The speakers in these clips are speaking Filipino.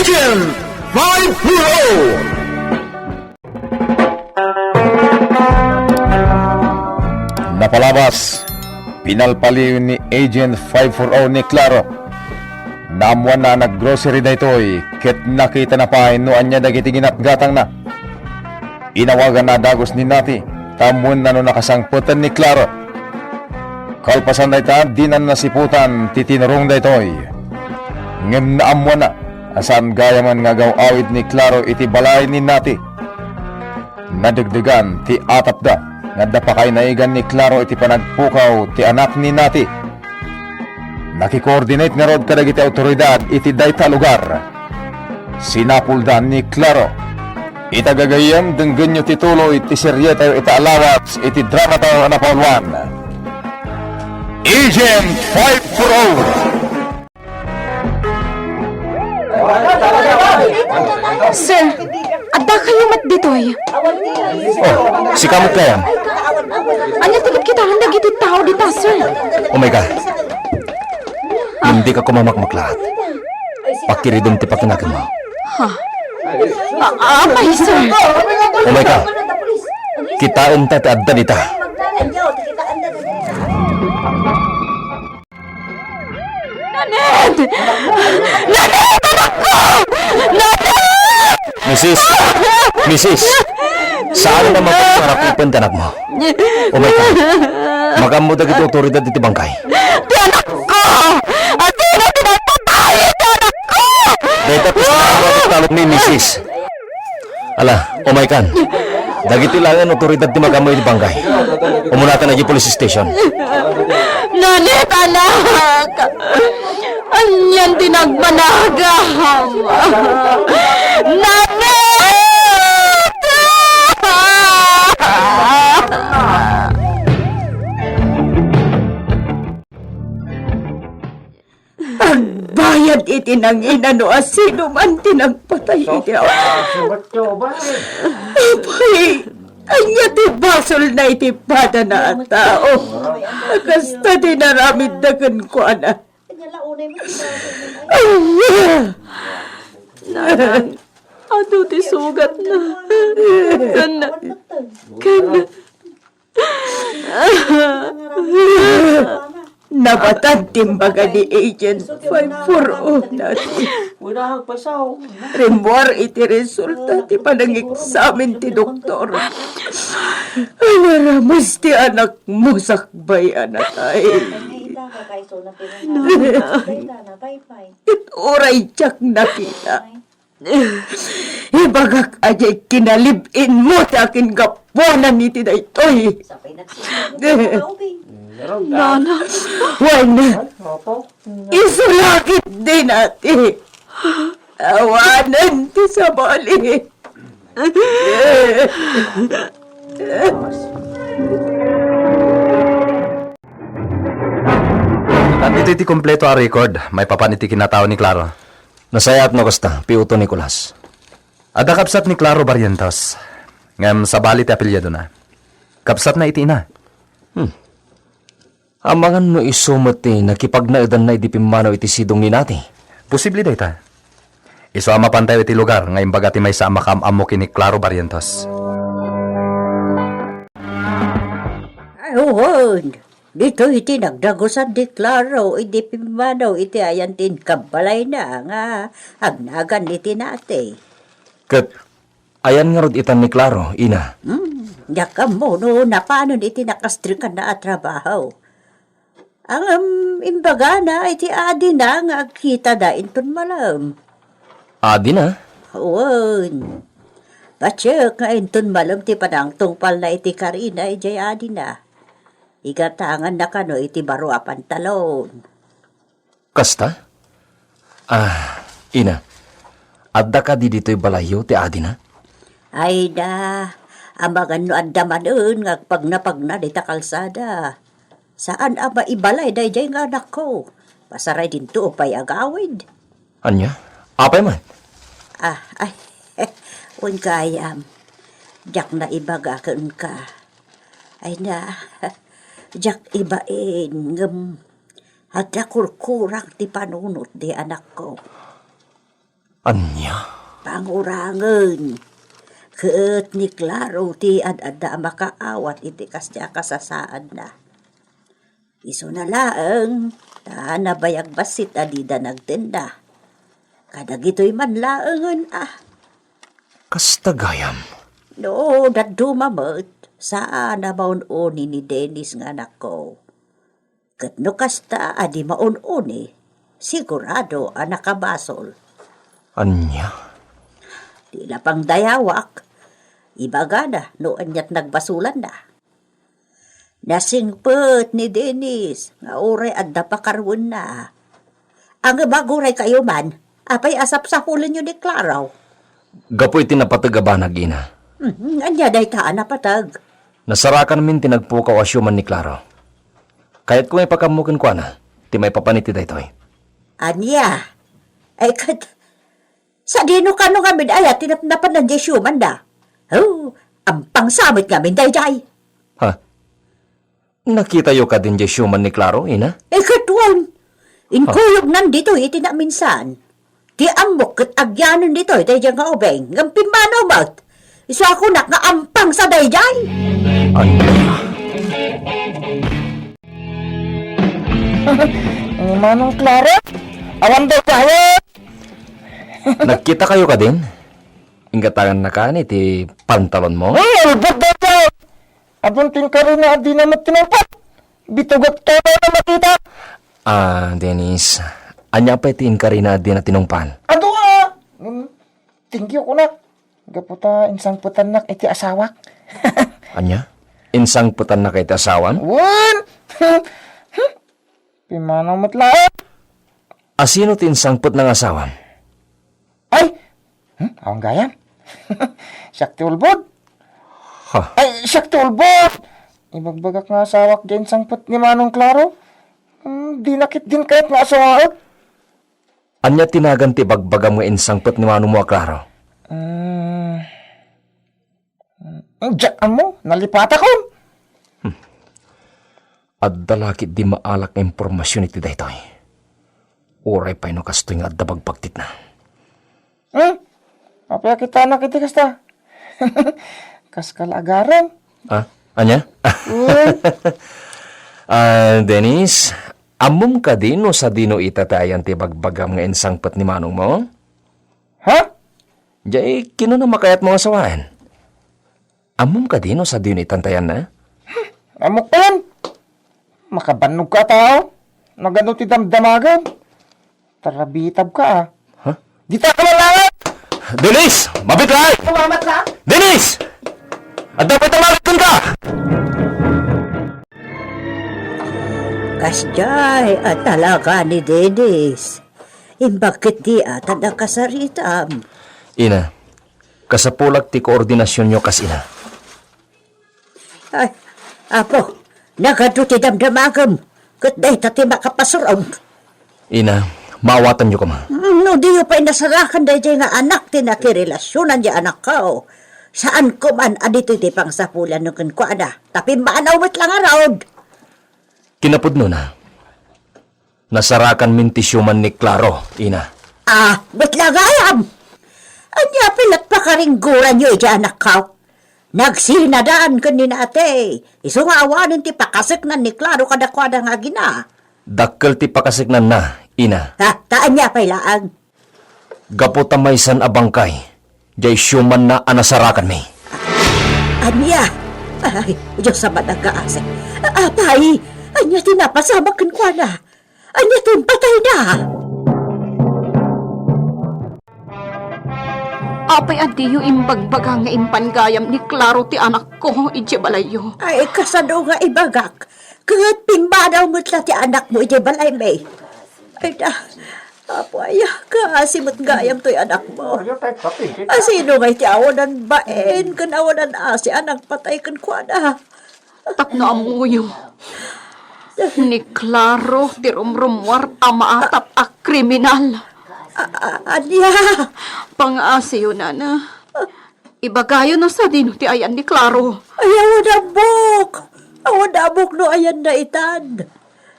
Agent 540! Napalabas, pinalpaliw ni Agent 540 ni Claro. Namuan na naggrocery na ito'y ket nakita na pa inuan niya dagitingin at gatang na. Inawagan na dagos ni Nati, tamuan na no nakasangputan ni Claro. Kalpasan na ita, dinan na siputan, titinurong na ito'y. Ngem na amuan na, asan gaya man nga gaw awid ni Claro iti balay ni Nati. Nadagdagan ti atap da. Nga dapakay naigan ni Claro iti panagpukaw ti anak ni Nati. Nakikoordinate nga rod kadag iti autoridad iti dayta lugar. Sinapuldan ni Claro. Itagagayam denggan nyo titulo iti serye tayo iti alawats iti drama tayo na pauluan. Agent 540! Sir, adda kayo mat ditoy. Oh, si kamot ka yan. Anya tigit kita handag iti tao dita, sir. Oh my God. Hindi ka kumamakmaklat. Pakiridom ti pakinagan mo. Ha? Amay, sir. Oh my God. Kitaan ta ti adda dita. Naned! Naned! Anak ko! Naned! Mrs. Saan na magpaparapipan ti anak mo? Oh my God. Magammo dagiti otoridad iti bangkay. Ti anak ko! At sino pinagpatay ti anak ko! Dahil tapos na talog ni Mrs. Ala, oh my God. Dagiti langan otoridad ti magammo iti bangkay. Umunatan na di police station. Naned, anak! Anyan tinagmanagam! Naned! Bayad iti nang inano asino man tinagpatay iti ako. Apay, anya ti basol na iti pada na ang tao. Kasta dinaramid dagan ko, anak. Nanang, ato ti sugat na. Kana. Nabatag timbaga ni Agent 540 natin. Remor iti resulta ti panang-examen ti doktor. Alaramas ti anak mo sakbay anatay. Ituray tsak nakita. Ibagak ajay kinalibin mo sa akin gapunan ni tinaytoy. Nana. Wana, isulakit din natin. Awanan ti sa bali. Nandito iti kompleto a record. May papan iti kinatao ni Claro. Nasayat no kasta, piuto Nicolas. Ada kapsat ni Claro Barrientos. Ngam sabali ti apelyado na. Kapsat na iti na. Amangan no isumati nakipagnaidan na idipimano iti sidong ni nati. Posible da ita. Iso ama pantay iti lugar ngayon bagati may sa makam-amo kini Claro Barrientos. Ayun, dito iti nagdagusan di Claro, idipimano iti ayantin kabalay na nga agnagan iti nati. Ket, ayan nga rod itan ni Claro, ina. Yakam mo no, na paano iti nakastrikan na at trabaho. Ang imbaga na, iti adi na nga agkita da inton malam. Adi na? Uwan. Patsyak nga inton malam ti panang tungpal na iti karina, ijay adi na. Igatangan na kano iti baro a pantalon. Kasta? Ina. Adda ka di dito'y balayo ti adi na? Ay da, amagan no adda manon nga pagna dita kalsada. Saan aba ibalay dayjay nga anak ko? Pasaray din to pay agawid. Anya? Apay man? Un kayam. Jak na ibagakan ka. Ay na, jak ibain ngem. Ada kurkurang ti panunot di anak ko. Anya? Pangurangan. Keet ni Claro ti ad-ada makaawat iti kasya kasasaan na. Iso na laeng, nabayag basit adida nagtinda. Kadag ito'y manlaengan Kastagayam. No, dadumamot, saan na maununi ni Dennis nga anak ko. Kat no kasta adi maununi, sigurado nakabasol. Anya? Tila pang dayawak, ibaga na noon niya't nagbasulan na. Nasingpet ni Dennis, nga oray at napakarwan na. Ang baguray kayo man, apay asap sa hulan nyo ni Claro. Gapoy tinapatagabanag, ina. Anya day taan na patag. Nasarakan min tinagpukaw asyuman ni Claro. Kahit kung may pakamukin ko na, ti may papaniti daytoy. Anya, ay kat, sa dino ka nung amin ay tinapnapan ng Jesuman da. Oh, ang pangsamit ngamin day. Ha? Nakita yo ka din Jesuman ni Claro, ina? Katwan, inkuyog nandito iti na minsan. Ti amok kat agyanon dito iti nga obeng, ng pimbanaw mout. Iso ako nga ampang sa dayjay. Anya? Manong Clara? Awan daw tayo! Nagkita kayo ka din? Ingatagan na ka ni ti pantalon mo? Albot daw tayo! Abunting ka rin na di naman tinumpat. Bitugot ka na makita. Dennis. Anya pa itiin ka rin na di na tinungpan. Ado tingyo ko na. Gaputa insang putanak iti asawak. Anya? Insang putan na kay ti asawan? Wan! Pimanaw matlaan. Asino ti insang put ng asawan? Ay! Awang gayam. Siyak ti ulbod. Ha? Ay, siyak ti ulbod. Ibagbagak nga asawak dyan sangput ni Manong Claro. Di nakit din kahit nga asawak. Anya tinagan ti bagbagam nga insang put ni Manong mo, Claro? Diyan mo, nalipata ko. At dalakit di maalak nga impormasyon iti daytoy. Uray pa ino kastoy nga adda bagpagtit na. Apaya kita anak iti kasta. Kas kalagaran. Anya? Dennis, amom ka din no sa dino itatayan ti bagbagam nga insangpet ni Manong mo? Ha? Jay, kino na makayat mo asawaan? Amom ka din no sa dino itantayan na? Amok pa yan. Makabanog ka tao. Nagano ti damdamagan. Tarabitab ka Ha? Di ta ka malangan. Dennis! Mabitray! Kumamat ka? Dennis! At dapat tamaritun ka! Kasjay at talaga ni Dennis. Bakit di ata nakasaritam? Ina, kasapulag ti koordinasyon nyo kas ina. Ay, apo, nagado ti damdamagam. Kat day tati makapasuron. Ina, maawatan nyo ka ma. No, di yung pa'y nasarakan day nga anak ti nakirelasyonan di anak ko. Saan ko man adito ti pang sapulan nung kuana. Tapi maanaw mo't lang around. Kinapudno na. Nasarakan min ti syuman ni Claro, ina. Ba't lagayam? Anya pilat pa karingguran nyo iti anak ko. Nagsinadaan ka ni nate. Iso nga awanin ti pakasik na ni Claro kadakwada nga gina. Dakkel ti pakasiknan na, ina. Taan niya pa'y laang. Gaputa maysan abangkay. Jay syuman na anasarakan mi. Anya? Ay, Diyos sa nag-aasik. Apay, anya tinapasama kan kwa na. Anya patay na. Apay adiyo imbagbaga nga impanggayam ni Claro ti anak ko, iti balayo. Ay, kasano nga ibagak. Kahit pimbadaw mo't la ti anak mo, iti balay may. Ay na, apay, kasimot gayam to'y anak mo. Sino nga iti awanan baen, kan awanan si anak patay kan kwa na. Tapno amuyo. Ni Claro ti rumrumwar amaatap a kriminal. Anya? Pang-asiyo na. Ibagayo na sa dino ti ayan ni Claro. Ay, awan abok no ayan na itan.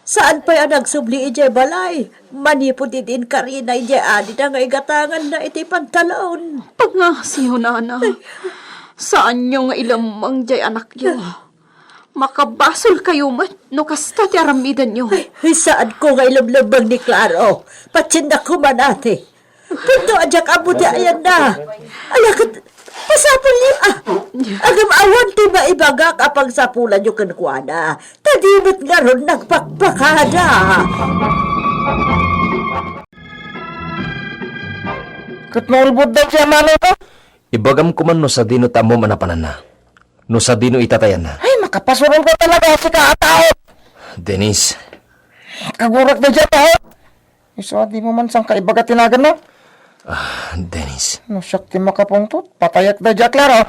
Saan pa yan nagsubli ije balay? Manipod din karina ije adi na nga igatangan na iti pantalon. Pangasiyo, nana. Saan nyo nga ilamang jay anak nyo? Makabasol kayo man, no kasta ti aramidan nyo. Ay, saan ko nga ilumlubang ni Claro? Patsinda ko man ate. Punto adyak abuti ayan na. Alakit, pasapul niyo Agam awan ti maibagak apang sapulan nyo kanukuana. Tadimot nga ron nagpakpakada. Katnulbod daw siya mano to. Ibagam ko man no sa dino tamo manapanan na. No sa dino itatayan na. Ay, makapasurong ko talaga si katao. Denise, Kagurak na siya tao. Iso, di mo man sang kaibaga tinagan no? Denise. No, siyak ti makapungtot. Patayak na siya, Claro.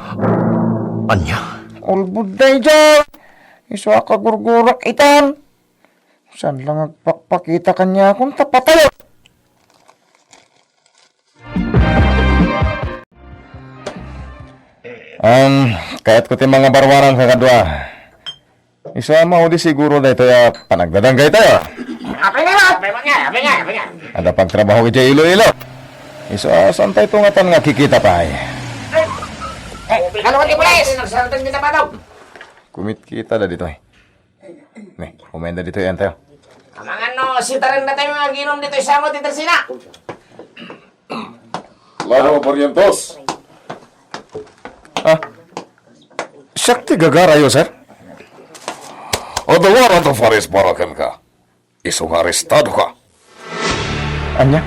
Anya? Ulbud na siya. Iso, kagurgurak itan. Saan lang agpakpakita kanya kung tapatayak? Kahit ko ti mga barwaran sa kadwa. Isa mo di siguro dahito ya panagdadanggay tayo. Ada pagtrabaho kita ilo-ilo. Isa saan tayo tungatan nga kikita pa ay. Kumit kita da dito ay. Nih, kumenda dito yan tayo. Amangan no, sitarin na tayo mga ginom dito isang dito sina. Laro Barrientos. Sakti gagarayo, sir. O the warrant of arrest barakan ka. Isong arestado ka. Anya?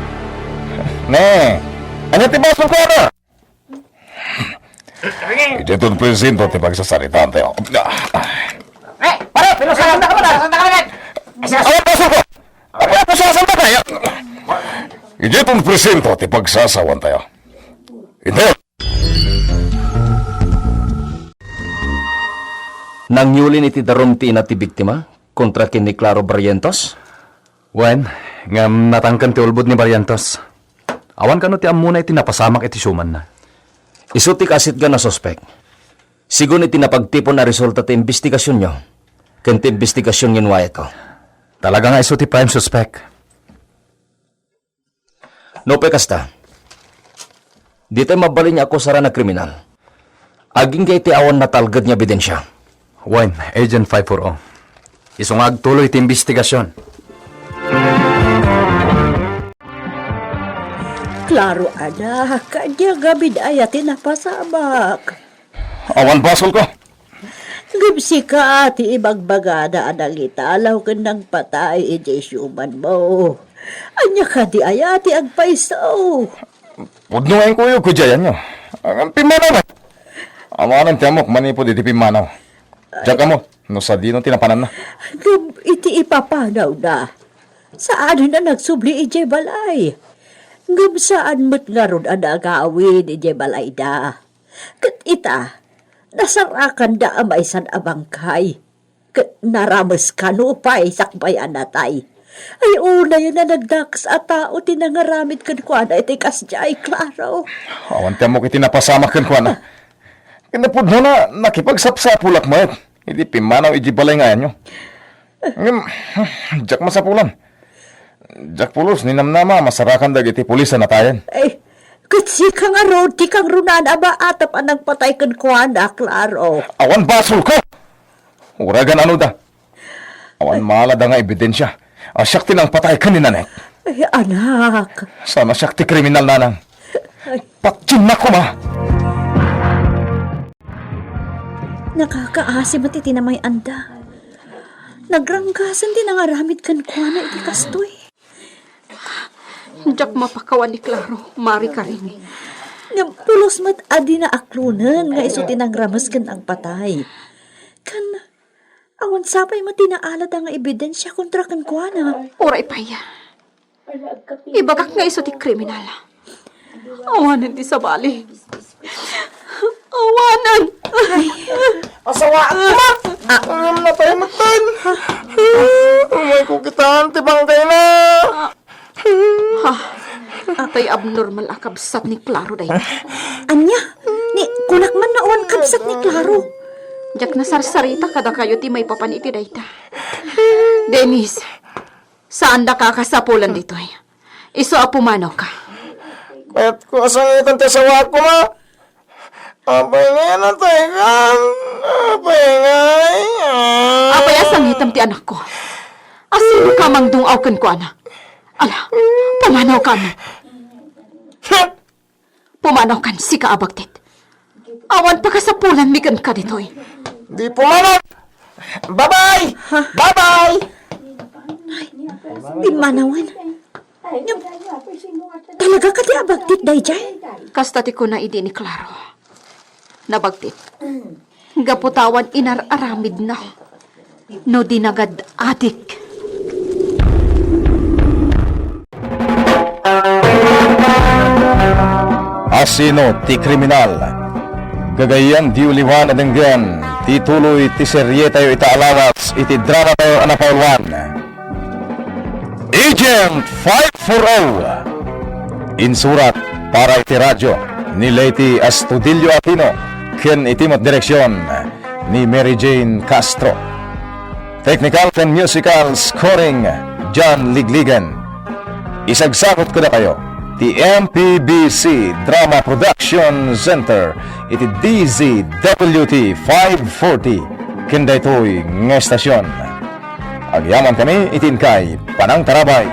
Ne, anya tibasong ko na. Ito yung presinto ti pagsasalitaan tayo. Pare, pero saan na ka ba? Saan na ka ba? Awan pasok ko! Awan pasasanta tayo! Ito yung presinto ti pagsasawan tayo. Ito. Nangyulin iti darom ti na ti biktima kontra kin ni Claro Barrientos? Wen, ngam natangkan ti ulbod ni Barrientos. Awan kano ti amuna iti napasamak iti suman na. Isu ti kasit ga na sospek. Sigun iti napagtipon na resulta ti investigasyon nyo. Ken ti investigasyon nginwa ito. Talaga nga isu ti prime suspect. No pe kasta. Dito mabalin niya ako sara na kriminal. Aging kay ti awan na talgad niya ebidensya. Wine, Agent 540. Isungag tuloy ti investigasyon. Claro, anak, kanya gabid ayati napasamak. Awan basol ko. Gibsi ka ati ibagbaga na anang italaw ka ng patay ije syuman mo. Anya ka di ayati agpaisaw. Pudnuin ko yung kujayan nyo. Ang pimanaw na. Awanan tiyamok, manipod iti pimanaw. Diyan mo, no sa dino tinapanan na. Gab iti ipapanaw na. Saan na nagsubli ije balay? Gab saan mo't nga ron ang agawin ije balay da. Kat ita, nasarakan da amaysan abangkay. Kat naramas ka no pa'y sakbay anatay. Ay una yun na nagdaks at tao tinangaramid kan kwa na iti kasjay, Claro. Awan tiyamok itinapasamak kan kwa na. Kinapudno na nakipagsapsapulak mo. Hindi pimanaw iji balay nga yan nyo. Diyak masapulan. Diyak pulos, ninamnama, masarakan dagiti pulisan na tayan. Ay, kasi ka nga ron, di kang runan aba atap anang patay kan kwa na, Claro. Awan basol ko! Uragan ano da? Awan malada nga ebidensya. Asyakti ng patay ka ni nanay. Ay, anak. Sana syakti kriminal nanang. Patsin na ko ma! Nakakaasim at itinamay anda. Nagranggasan din ang aramid kan kwa na iti kastoy. Diyak mapakawan ni Claro, mari ka rin. Nga pulos mat adi na aklunan nga iso tinangramas kan ang patay. Kan, awan sapay mo tinaalat ang ebidensya kontra kan kwa na. Oray pa ya. Ibagak nga iso ti kriminal. Awanan ti sabali. Awanan! Asawa ma! Alam na tayo matan! Umay ko kitaan, tibangkay na! Atay abnormal akabsat ni Claro day. Anya, ni kunak man na awan kabsat ni Claro. Diyak nasarsarita kada kayo ti may papaniti day ta. Denise, Saan nakakasapulan dito'y? Iso apumanaw ka. Kahit ko asangitan tayo sa wako, ma. Apay nga na tayo kan. Apay nga. Apay asang hitam ti anak ko. Asino ka mang dungaw kan ko, anak? Ala, pumanaw ka, anak. Pumanaw kan si kaabagtit. Awan pa kasapulan mikan ka dito'y. Di pumanap. Bye-bye! Bye-bye! Pimanawan. Talaga ka ti abagtit, dayjay? Kastati ko na idi ni Claro. Nabagtit. Gaputawan inararamid na. No dinagad adik. Asino ti kriminal. Gagayan di uliwan adenggan. Ti tuloy ti serye tayo itaalawas. Iti drama tayo anapaulwan. Agent 540. Insurat para iti radyo ni Lady Astudillo Aquino. Ken itimot direksyon ni Mary Jane Castro. Technical and musical scoring John Ligligan. Isagsakot ko na kayo. The MPBC Drama Production Center. Iti DZWT 540. Kinda ito'y ng estasyon. Agyaman kami itin kay Panang Tarabay.